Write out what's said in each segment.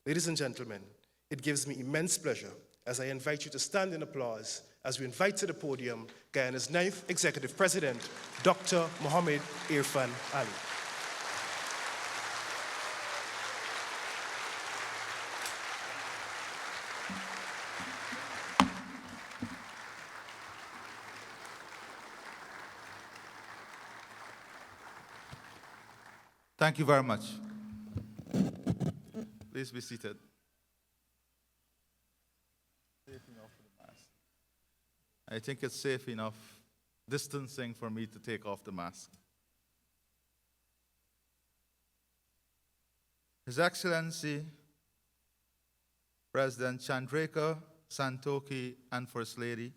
Ladies and gentlemen, it gives me immense pleasure as I invite you to stand in applause as we invite to the podium Guyana's 9th Executive President, Dr. Mohamed Irfaan Ali. Thank you very much. Please be seated. Safe enough for the mask. I think it's safe enough distancing for me to take off the mask. His Excellency, President Chandraka Santokhi and First Lady,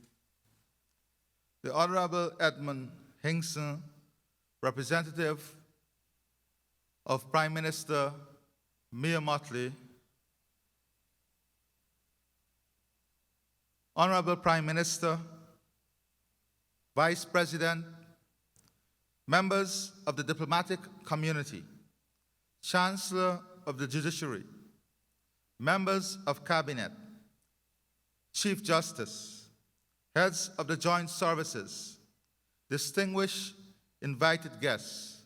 the Honorable Edmund Hinkson, representative of Prime Minister Mia Mottley, Honorable Prime Minister, Vice President, members of the diplomatic community, Chancellor of the Judiciary, members of Cabinet, Chief Justice, heads of the joint services, distinguished invited guests,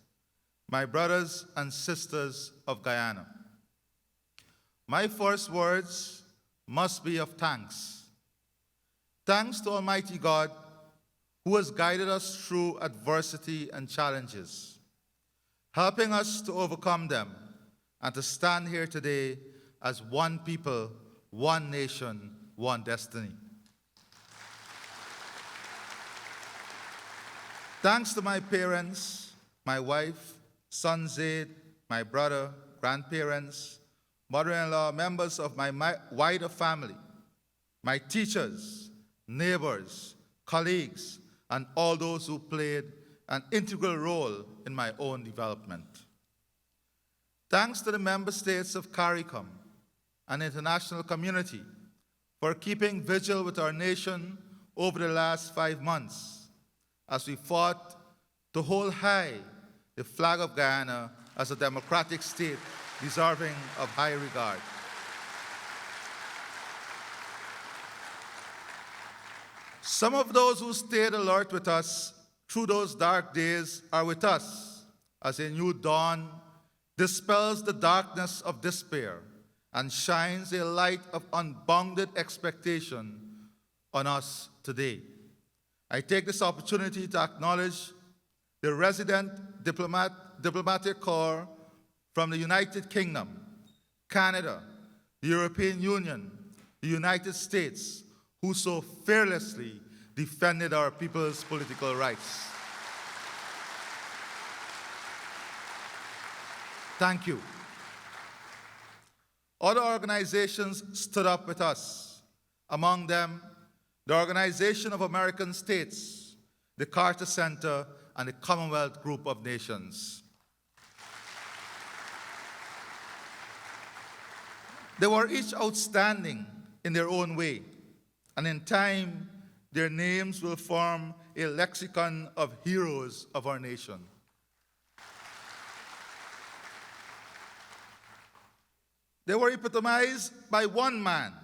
my brothers and sisters of Guyana. My first words must be of thanks. Thanks to Almighty God, who has guided us through adversity and challenges, helping us to overcome them and to stand here today as one people, one nation, one destiny. Thanks to my parents, my wife, son Zaid, my brother, grandparents, mother-in-law, members of my wider family, my teachers, neighbors, colleagues, and all those who played an integral role in my own development. Thanks to the member states of CARICOM and international community for keeping vigil with our nation over the last 5 months as we fought to hold high the flag of Guyana as a democratic state deserving of high regard. Some of those who stayed alert with us through those dark days are with us as a new dawn dispels the darkness of despair and shines a light of unbounded expectation on us today. I take this opportunity to acknowledge the resident diplomatic corps from the United Kingdom, Canada, the European Union, the United States, who so fearlessly defended our people's political rights. Thank you. Other organizations stood up with us, among them the Organization of American States, the Carter Center, and the Commonwealth Group of Nations. They were each outstanding in their own way, and in time, their names will form a lexicon of heroes of our nation. They were epitomized by one man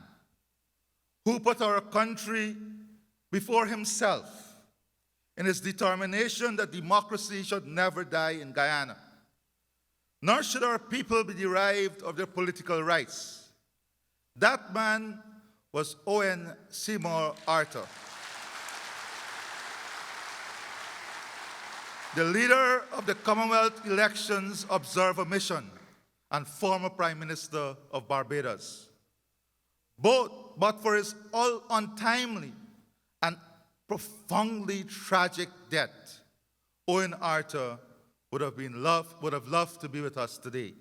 who put our country before himself in his determination that democracy should never die in Guyana, nor should our people be deprived of their political rights. That man was Owen Seymour Arthur, the leader of the Commonwealth Elections Observer Mission and former Prime Minister of Barbados. But for his untimely and profoundly tragic death, Owen Arthur would have loved to be with us today.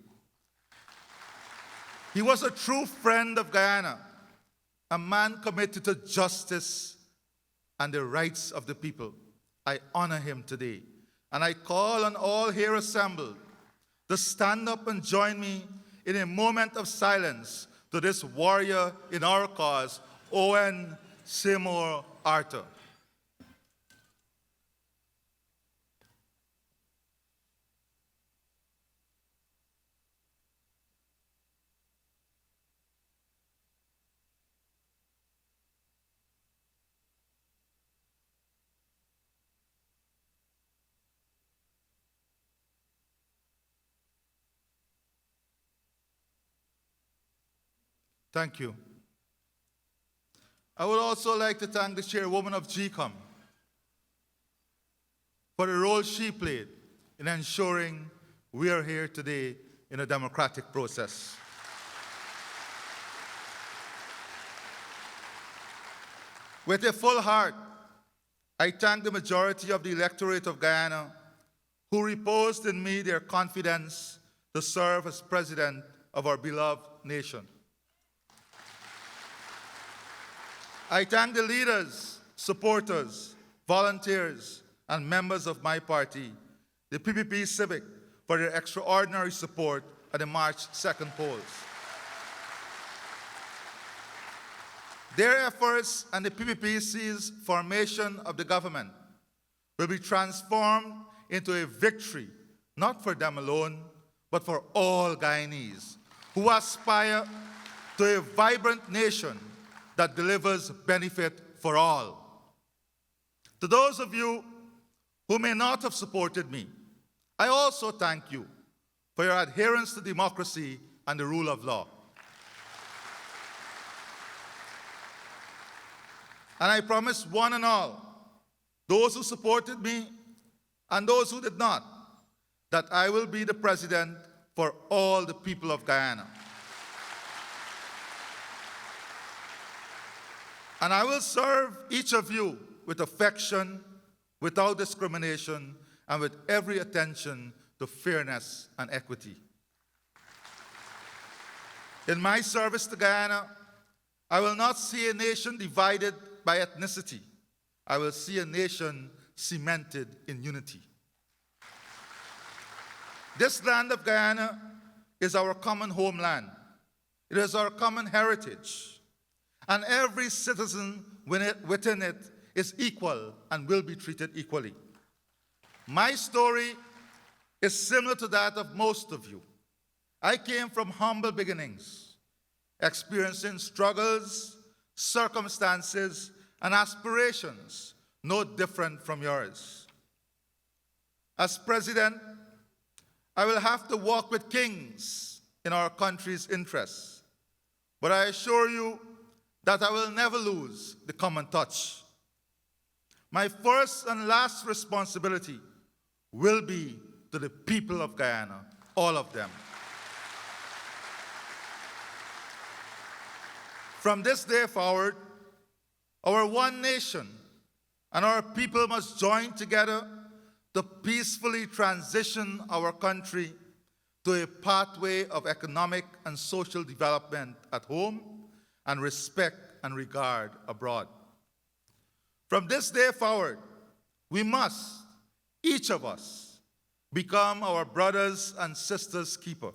He was a true friend of Guyana, a man committed to justice and the rights of the people. I honor him today, and I call on all here assembled to stand up and join me in a moment of silence to this warrior in our cause, Owen Seymour Arthur. Thank you. I would also like to thank the chairwoman of GCOM for the role she played in ensuring we are here today in a democratic process. With a full heart, I thank the majority of the electorate of Guyana who reposed in me their confidence to serve as president of our beloved nation. I thank the leaders, supporters, volunteers, and members of my party, the PPP Civic, for their extraordinary support at the March 2nd polls. Their efforts and the PPPC's formation of the government will be transformed into a victory, not for them alone, but for all Guyanese who aspire to a vibrant nation that delivers benefit for all. To those of you who may not have supported me, I also thank you for your adherence to democracy and the rule of law. And I promise one and all, those who supported me and those who did not, that I will be the president for all the people of Guyana. And I will serve each of you with affection, without discrimination, and with every attention to fairness and equity. In my service to Guyana, I will not see a nation divided by ethnicity. I will see a nation cemented in unity. This land of Guyana is our common homeland. It is our common heritage. And every citizen within it is equal and will be treated equally. My story is similar to that of most of you. I came from humble beginnings, experiencing struggles, circumstances, and aspirations no different from yours. As president, I will have to walk with kings in our country's interests, but I assure you that I will never lose the common touch. My first and last responsibility will be to the people of Guyana, all of them. From this day forward, our one nation and our people must join together to peacefully transition our country to a pathway of economic and social development at home and respect and regard abroad. From this day forward, we must, each of us, become our brothers and sisters' keeper,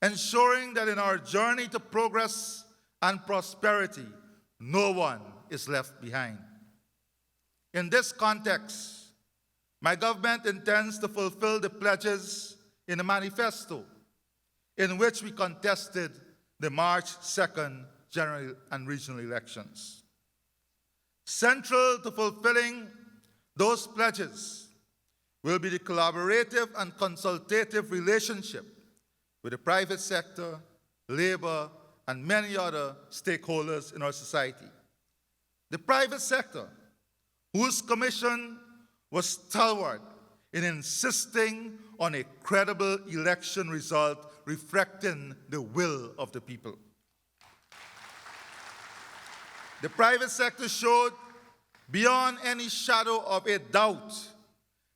ensuring that in our journey to progress and prosperity, no one is left behind. In this context, my government intends to fulfill the pledges in the manifesto in which we contested the March 2nd general and regional elections. Central to fulfilling those pledges will be the collaborative and consultative relationship with the private sector, labor, and many other stakeholders in our society. The private sector, whose commission was stalwart in insisting on a credible election result reflecting the will of the people. The private sector showed beyond any shadow of a doubt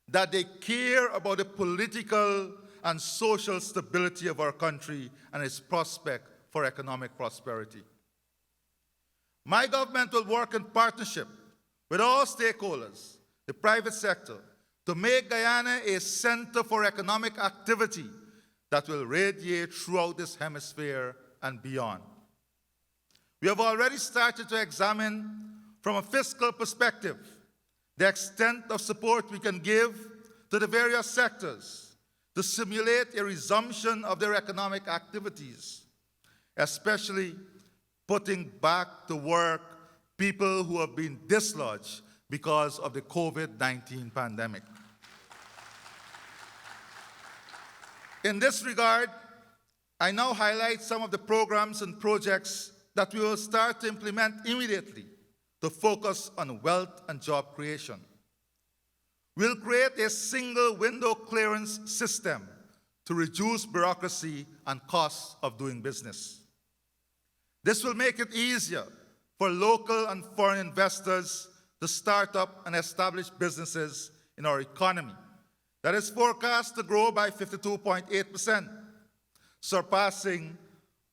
that they care about the political and social stability of our country and its prospect for economic prosperity. My government will work in partnership with all stakeholders, the private sector, to make Guyana a center for economic activity that will radiate throughout this hemisphere and beyond. We have already started to examine, from a fiscal perspective, the extent of support we can give to the various sectors to simulate a resumption of their economic activities, especially putting back to work people who have been dislodged because of the COVID-19 pandemic. In this regard, I now highlight some of the programs and projects that we will start to implement immediately to focus on wealth and job creation. We'll create a single window clearance system to reduce bureaucracy and costs of doing business. This will make it easier for local and foreign investors to start up and establish businesses in our economy that is forecast to grow by 52.8%, surpassing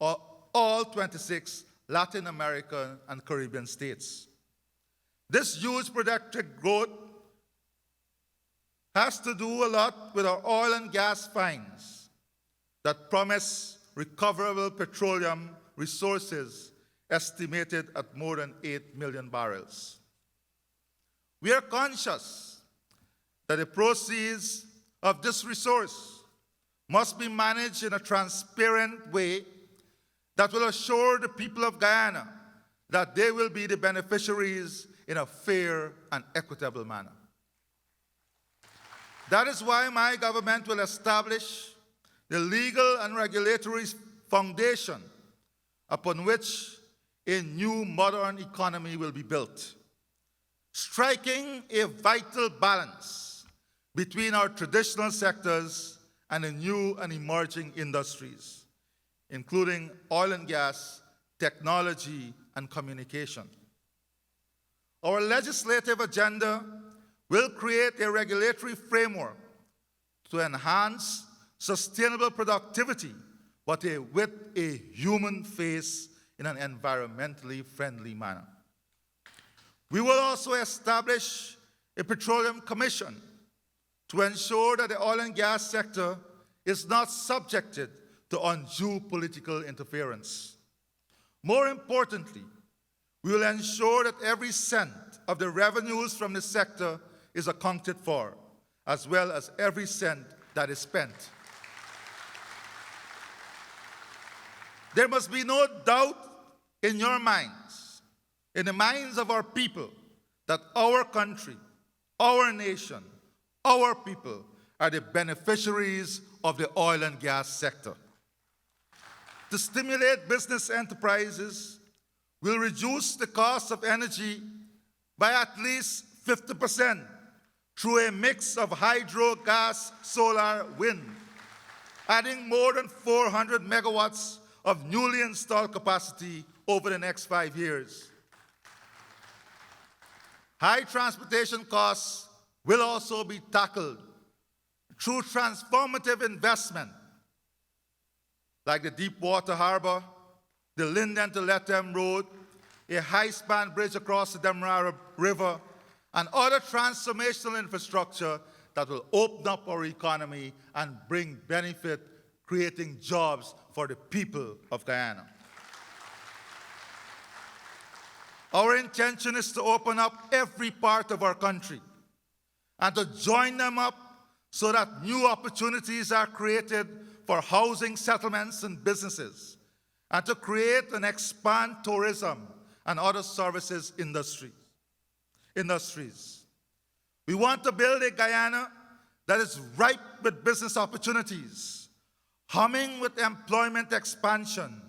all 26 Latin American and Caribbean states. This huge projected growth has to do a lot with our oil and gas finds that promise recoverable petroleum resources estimated at more than 8 million barrels. We are conscious that the proceeds of this resource must be managed in a transparent way that will assure the people of Guyana that they will be the beneficiaries in a fair and equitable manner. That is why my government will establish the legal and regulatory foundation upon which a new modern economy will be built, striking a vital balance between our traditional sectors and the new and emerging industries, including oil and gas, technology, and communication. Our legislative agenda will create a regulatory framework to enhance sustainable productivity, but with a human face in an environmentally friendly manner. We will also establish a petroleum commission to ensure that the oil and gas sector is not subjected to undue political interference. More importantly, we will ensure that every cent of the revenues from the sector is accounted for, as well as every cent that is spent. There must be no doubt in your minds, in the minds of our people, that our country, our nation, our people are the beneficiaries of the oil and gas sector. To stimulate business enterprises, we'll reduce the cost of energy by at least 50% through a mix of hydro, gas, solar, wind, adding more than 400 megawatts of newly installed capacity over the next 5 years. High transportation costs will also be tackled through transformative investment like the Deepwater Harbor, the Linden to Lethem Road, a high-span bridge across the Demerara River, and other transformational infrastructure that will open up our economy and bring benefit, creating jobs for the people of Guyana. Our intention is to open up every part of our country and to join them up so that new opportunities are created for housing settlements and businesses, and to create and expand tourism and other services industries. We want to build a Guyana that is ripe with business opportunities, humming with employment expansion,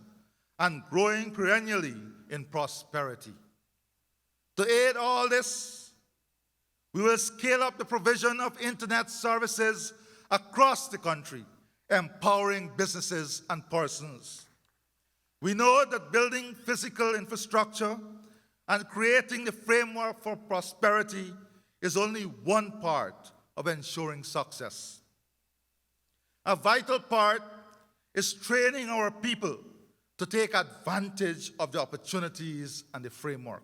and growing perennially in prosperity. To aid all this, we will scale up the provision of internet services across the country, empowering businesses and persons. We know that building physical infrastructure and creating the framework for prosperity is only one part of ensuring success. A vital part is training our people to take advantage of the opportunities and the framework.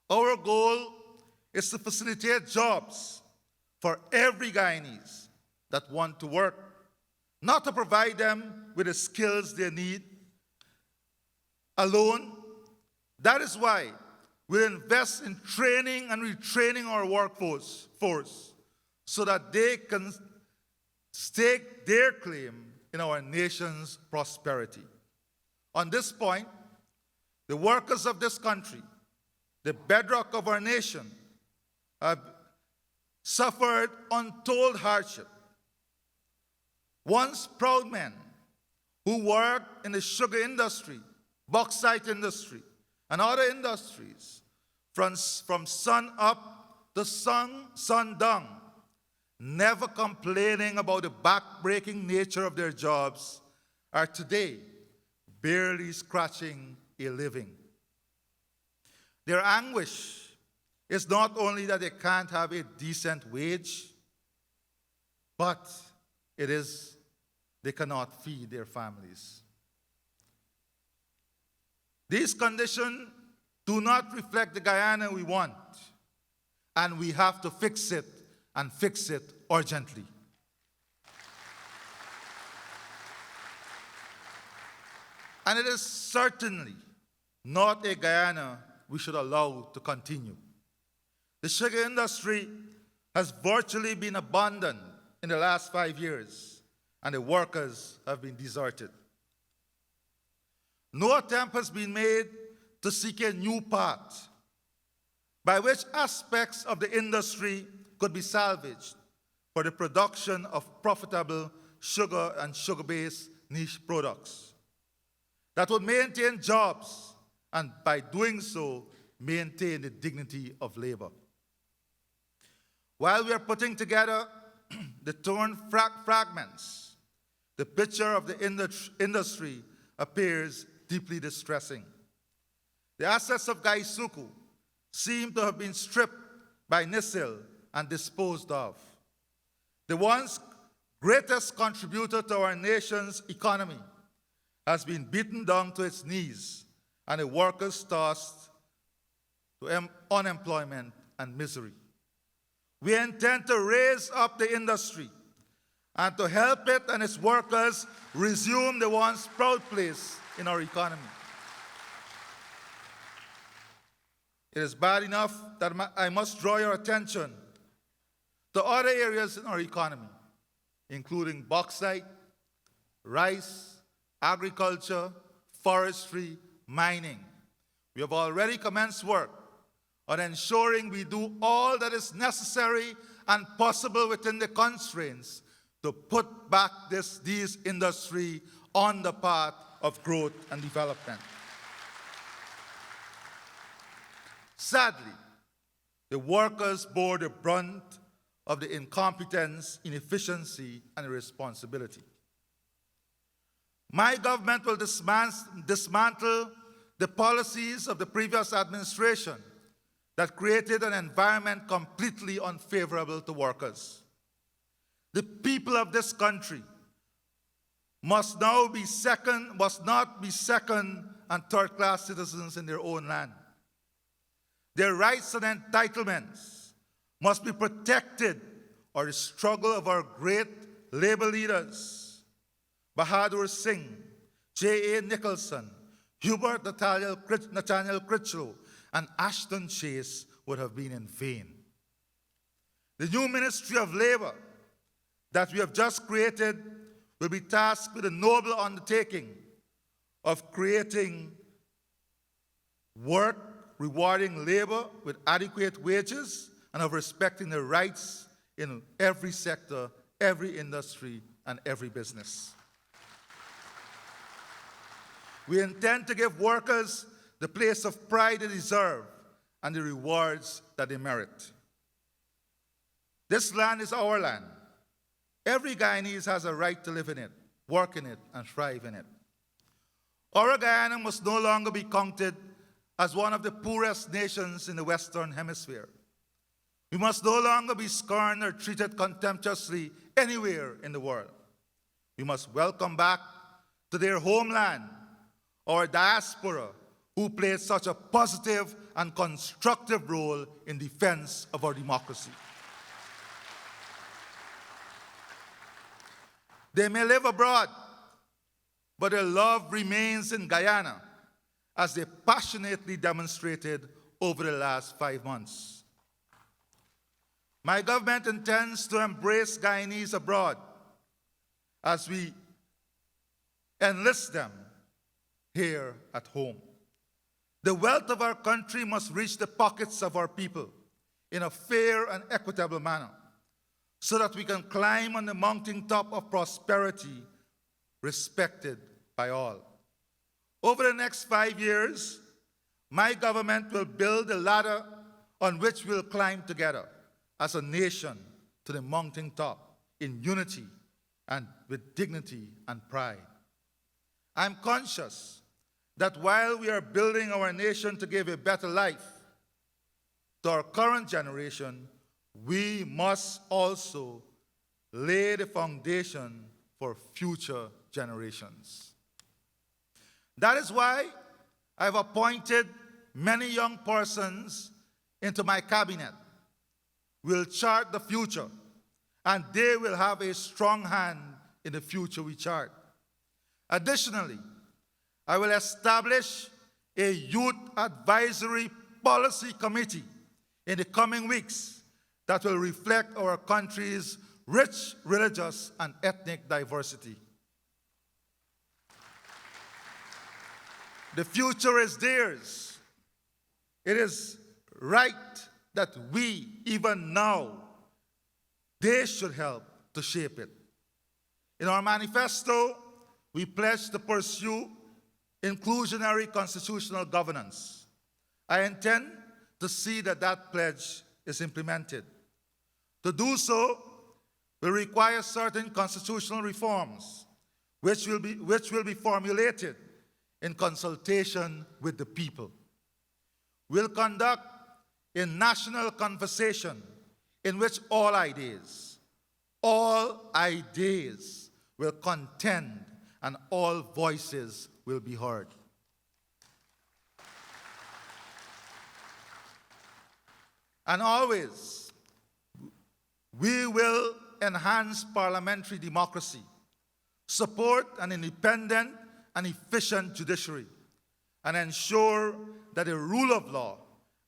Our goal is to facilitate jobs for every Guyanese that want to work, not to provide them with the skills they need alone. That is why we invest in training and retraining our workforce so that they can stake their claim in our nation's prosperity. On this point, the workers of this country, the bedrock of our nation, have suffered untold hardship. Once proud men who work in the sugar industry, bauxite industry, and other industries from sun up to sundown, never complaining about the back-breaking nature of their jobs, are today barely scratching a living. Their anguish is not only that they can't have a decent wage, but it is they cannot feed their families. These conditions do not reflect the Guyana we want, and we have to fix it, and fix it urgently. And it is certainly not a Guyana we should allow to continue. The sugar industry has virtually been abandoned in the last 5 years, and the workers have been deserted. No attempt has been made to seek a new path by which aspects of the industry could be salvaged for the production of profitable sugar and sugar-based niche products that would maintain jobs and, by doing so, maintain the dignity of labor. While we are putting together the torn fragments, the picture of the industry appears deeply distressing. The assets of Gaisuku seem to have been stripped by Nisil and disposed of. The once greatest contributor to our nation's economy has been beaten down to its knees, and the workers tossed to unemployment and misery. We intend to raise up the industry and to help it and its workers resume the once proud place in our economy. It is bad enough that I must draw your attention to other areas in our economy, including bauxite, rice, agriculture, forestry, mining. We have already commenced work on ensuring we do all that is necessary and possible within the constraints to put back these industry on the path of growth and development. Sadly, the workers bore the brunt of the incompetence, inefficiency, and irresponsibility. My government will dismantle the policies of the previous administration that created an environment completely unfavorable to workers. The people of this country must not be second and third-class citizens in their own land. Their rights and entitlements must be protected, or the struggle of our great labor leaders, Bahadur Singh, J.A. Nicholson, Hubert Nathaniel Critchlow, and Ashton Chase would have been in vain. The new Ministry of Labor that we have just created will be tasked with the noble undertaking of creating work, rewarding labor with adequate wages, and of respecting the rights in every sector, every industry, and every business. We intend to give workers the place of pride they deserve and the rewards that they merit. This land is our land. Every Guyanese has a right to live in it, work in it, and thrive in it. Our Guyana must no longer be counted as one of the poorest nations in the Western Hemisphere. We must no longer be scorned or treated contemptuously anywhere in the world. We must welcome back to their homeland our diaspora, who played such a positive and constructive role in defense of our democracy. They may live abroad, but their love remains in Guyana, as they passionately demonstrated over the last 5 months. My government intends to embrace Guyanese abroad as we enlist them here at home. The wealth of our country must reach the pockets of our people in a fair and equitable manner, so that we can climb on the mountaintop of prosperity, respected by all. Over the next 5 years, my government will build a ladder on which we'll climb together as a nation to the mountain top in unity and with dignity and pride. I'm conscious that while we are building our nation to give a better life to our current generation, we must also lay the foundation for future generations. That is why I've appointed many young persons into my cabinet. We'll chart the future, and they will have a strong hand in the future we chart. Additionally, I will establish a youth advisory policy committee in the coming weeks that will reflect our country's rich religious and ethnic diversity. The future is theirs. It is right that we, even now, they should help to shape it. In our manifesto, we pledge to pursue inclusionary constitutional governance. I intend to see that that pledge is implemented. To do so will require certain constitutional reforms, which will be formulated in consultation with the people. We'll conduct a national conversation in which all ideas will contend and all voices will be heard. And always, we will enhance parliamentary democracy, support an independent and efficient judiciary, and ensure that the rule of law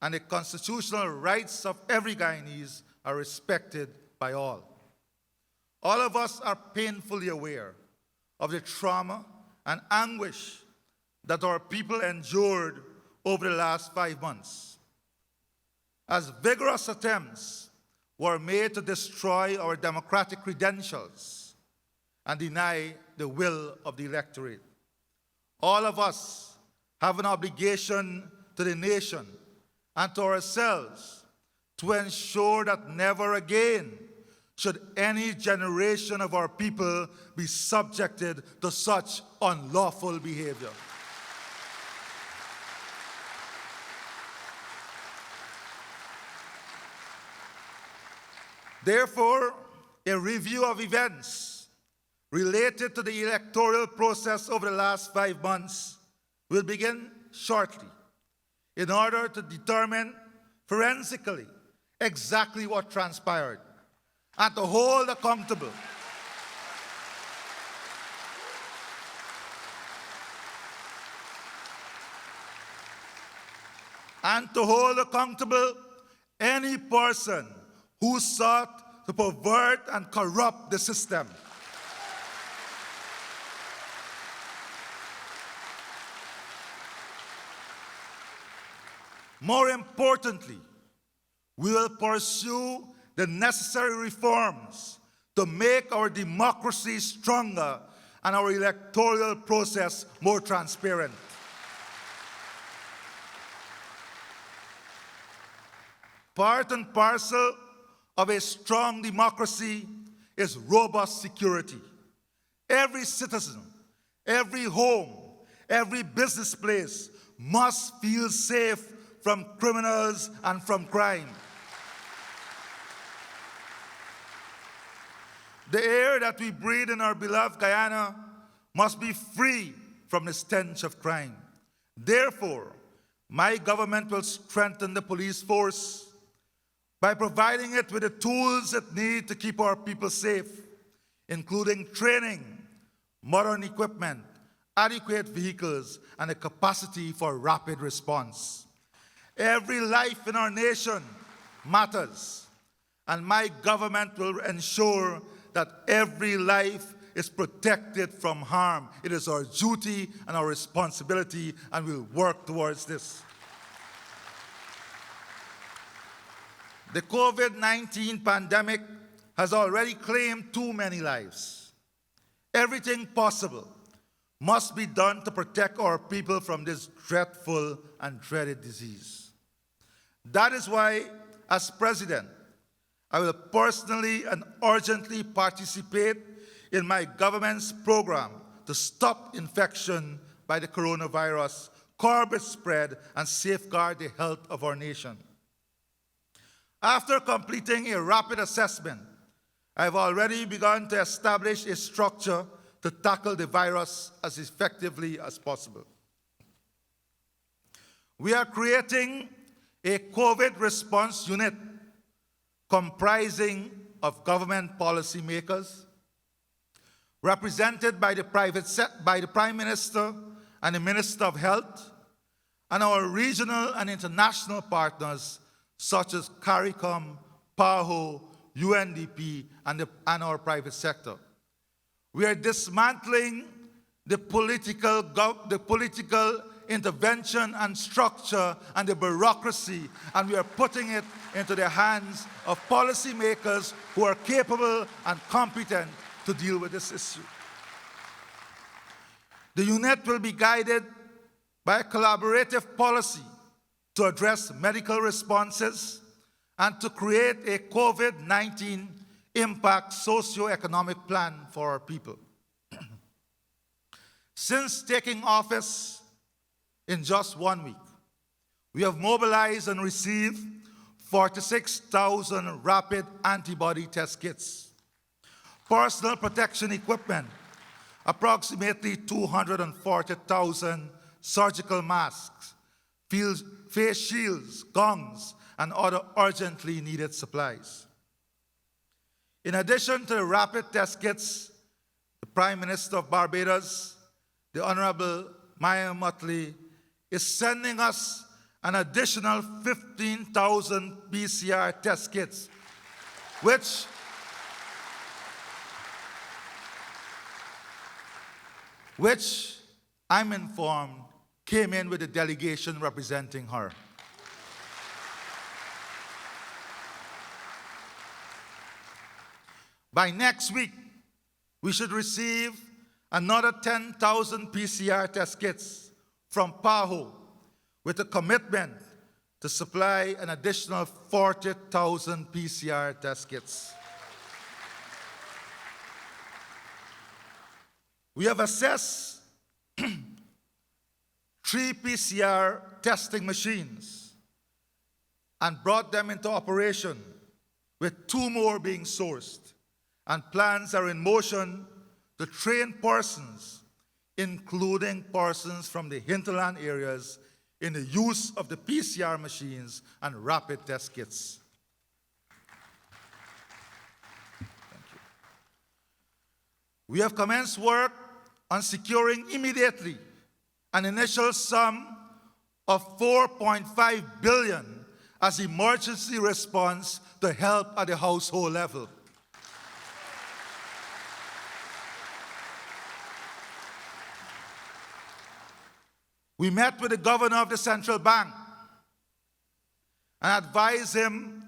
and the constitutional rights of every Guyanese are respected by all. All of us are painfully aware of the trauma and anguish that our people endured over the last 5 months, as vigorous attempts were made to destroy our democratic credentials and deny the will of the electorate. All of us have an obligation to the nation and to ourselves to ensure that never again should any generation of our people be subjected to such unlawful behavior. Therefore, a review of events related to the electoral process over the last 5 months will begin shortly in order to determine forensically exactly what transpired and to hold accountable any person who sought to pervert and corrupt the system. More importantly, we will pursue the necessary reforms to make our democracy stronger and our electoral process more transparent. Part and parcel of a strong democracy is robust security. Every citizen, every home, every business place must feel safe from criminals and from crime. The air that we breathe in our beloved Guyana must be free from the stench of crime. Therefore, my government will strengthen the police force by providing it with the tools it needs to keep our people safe, including training, modern equipment, adequate vehicles, and a capacity for rapid response. Every life in our nation matters, and my government will ensure that every life is protected from harm. It is our duty and our responsibility, and we'll work towards this. The COVID-19 pandemic has already claimed too many lives. Everything possible must be done to protect our people from this dreadful and dreaded disease. That is why, as President, I will personally and urgently participate in my government's program to stop infection by the coronavirus, curb its spread, and safeguard the health of our nation. After completing a rapid assessment, I have already begun to establish a structure to tackle the virus as effectively as possible. We are creating a COVID response unit comprising of government policymakers, represented by the Prime Minister and the Minister of Health, and our regional and international partners such as CARICOM, PAHO, UNDP, and our private sector. We are dismantling the political intervention and structure and the bureaucracy, and we are putting it into the hands of policymakers who are capable and competent to deal with this issue. The unit will be guided by a collaborative policy to address medical responses and to create a COVID-19 impact socio-economic plan for our people. Since taking office in just 1 week, we have mobilized and received 46,000 rapid antibody test kits, personal protection equipment, approximately 240,000 surgical masks, face shields, gowns, and other urgently needed supplies. In addition to the rapid test kits, the Prime Minister of Barbados, the Honorable Maya Motley, is sending us an additional 15,000 PCR test kits, which I'm informed came in with a delegation representing her. By next week, we should receive another 10,000 PCR test kits from PAHO, with a commitment to supply an additional 40,000 PCR test kits. We have assessed 3 PCR testing machines and brought them into operation, with 2 more being sourced. And plans are in motion to train persons, including persons from the hinterland areas, in the use of the PCR machines and rapid test kits. Thank you. We have commenced work on securing immediately an initial sum of $4.5 billion as emergency response to help at the household level. We met with the governor of the central bank and advised him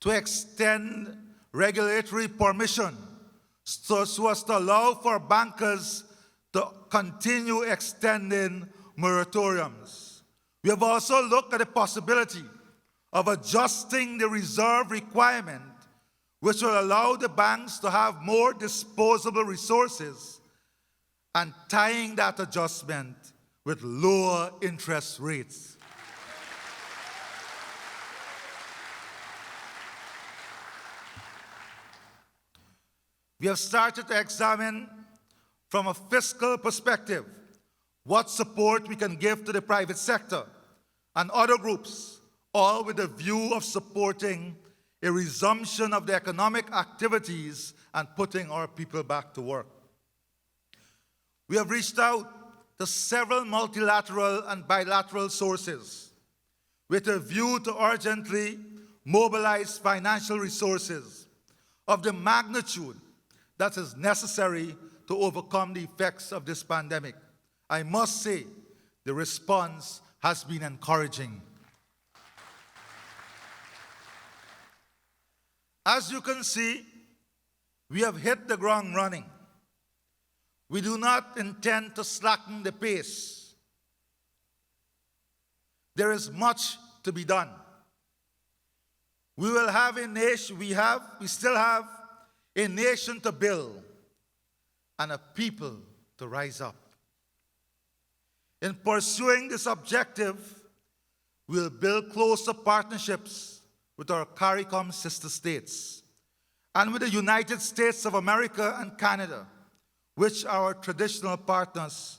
to extend regulatory permission so as to allow for bankers to continue extending moratoriums. We have also looked at the possibility of adjusting the reserve requirement, which will allow the banks to have more disposable resources, and tying that adjustment with lower interest rates. We have started to examine from a fiscal perspective what support we can give to the private sector and other groups, all with a view of supporting a resumption of the economic activities and putting our people back to work. We have reached out to several multilateral and bilateral sources with a view to urgently mobilize financial resources of the magnitude that is necessary to overcome the effects of this pandemic. I must say, the response has been encouraging. As you can see, we have hit the ground running. we do not intend to slacken the pace. There is much to be done. We will have a nation, we still have a nation to build and a people to rise up. In pursuing this objective, we'll build closer partnerships with our CARICOM sister states and with the United States of America and Canada, which are our traditional partners,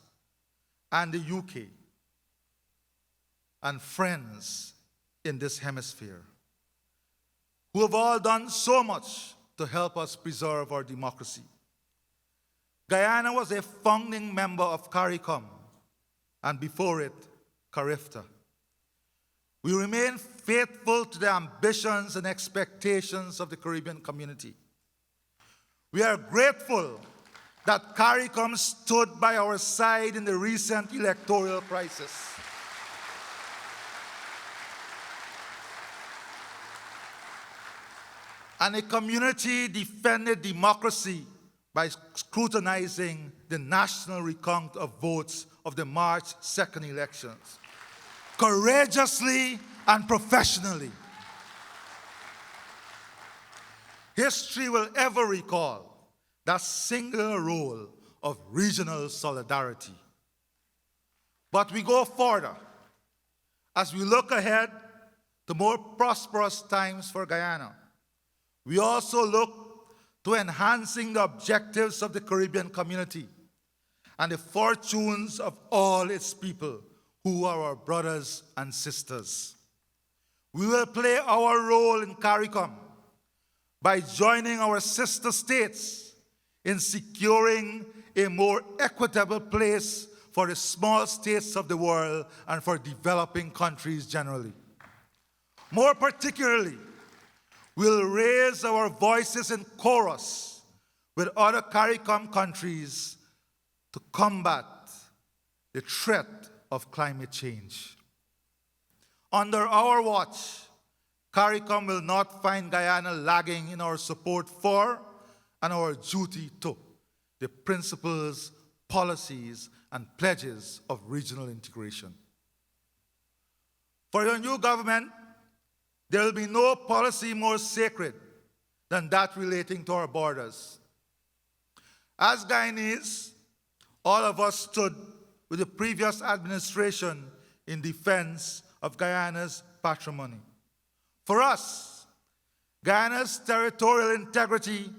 and the UK, and friends in this hemisphere, who have all done so much to help us preserve our democracy. Guyana was a founding member of CARICOM, and before it, CARIFTA. We remain faithful to the ambitions and expectations of the Caribbean community. We are grateful that CARICOM stood by our side in the recent electoral crisis. And the community defended democracy by scrutinizing the national recount of votes of the March 2nd elections, courageously and professionally. History will ever recall that singular role of regional solidarity. But we go further. As we look ahead to more prosperous times for Guyana, we also look to enhancing the objectives of the Caribbean community and the fortunes of all its people who are our brothers and sisters. We will play our role in CARICOM by joining our sister states in securing a more equitable place for the small states of the world and for developing countries generally. More particularly, we'll raise our voices in chorus with other CARICOM countries to combat the threat of climate change. Under our watch, CARICOM will not find Guyana lagging in our support for and our duty to the principles, policies, and pledges of regional integration. For your new government, there will be no policy more sacred than that relating to our borders. As Guyanese, all of us stood with the previous administration in defense of Guyana's patrimony. For us, Guyana's territorial integrity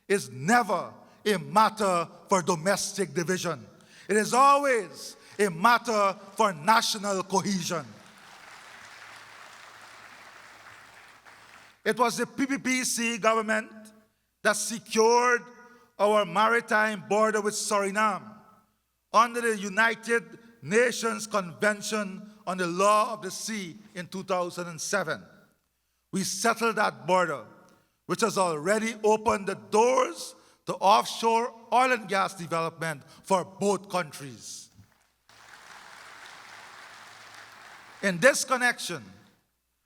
is never a matter for domestic division. It is always a matter for national cohesion. It was the PPPC government that secured our maritime border with Suriname under the United Nations Convention on the Law of the Sea in 2007. We settled that border, which has already opened the doors to offshore oil and gas development for both countries. In this connection,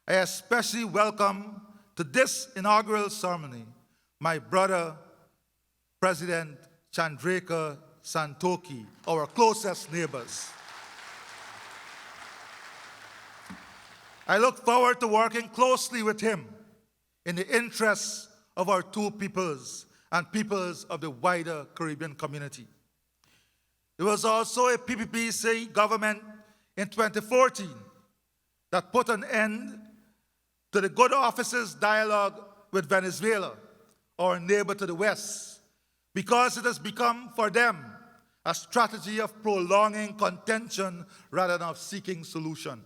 I especially welcome to this inaugural ceremony my brother, President Chandrika Santoki, our closest neighbors. I look forward to working closely with him in the interests of our two peoples and peoples of the wider Caribbean community. It was also a PPPC government in 2014 that put an end to the good offices dialogue with Venezuela, our neighbor to the west, because it has become for them a strategy of prolonging contention rather than of seeking solution.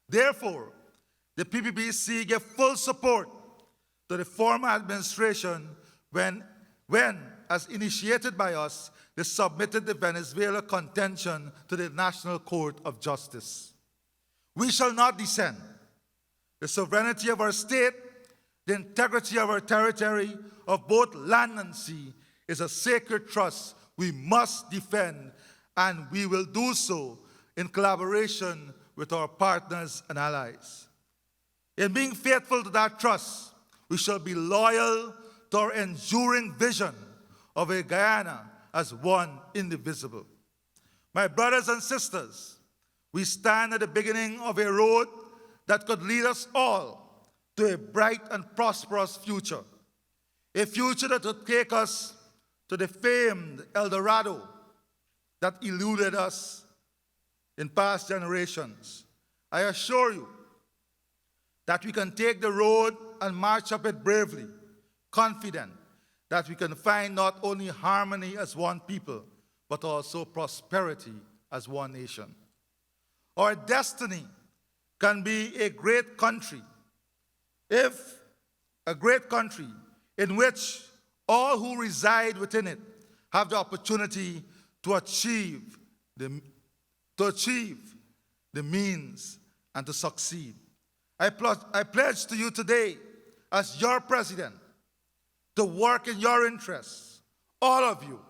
Therefore, the PPPC gave full support to the former administration when, as initiated by us, they submitted the Venezuela contention to the National Court of Justice. We shall not descend. The sovereignty of our state, the integrity of our territory, of both land and sea, is a sacred trust we must defend, and we will do so in collaboration with our partners and allies. In being faithful to that trust, we shall be loyal to our enduring vision of a Guyana as one indivisible. My brothers and sisters, we stand at the beginning of a road that could lead us all to a bright and prosperous future. A future that would take us to the famed El Dorado that eluded us in past generations. I assure you that we can take the road and march up it bravely, confident that we can find not only harmony as one people, but also prosperity as one nation. Our destiny can be a great country in which all who reside within it have the opportunity to achieve the means and to succeed. I pledge to you today, as your president, to work in your interests, all of you,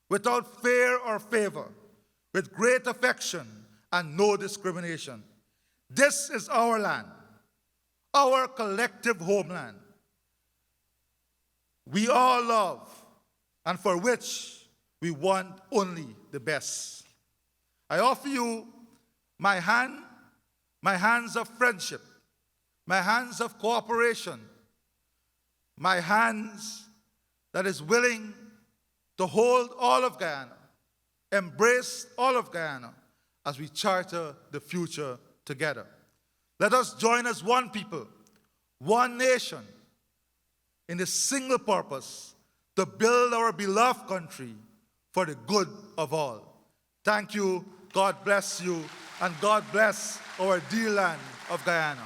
without fear or favor, with great affection and no discrimination. This is our land, our collective homeland. We all love, and for which we want only the best. I offer you my hands of friendship, my hands of cooperation, my hands that is willing to hold all of Guyana, embrace all of Guyana as we charter the future together. Let us join as one people, one nation, in a single purpose to build our beloved country for the good of all. Thank you, God bless you, and God bless our dear land of Guyana.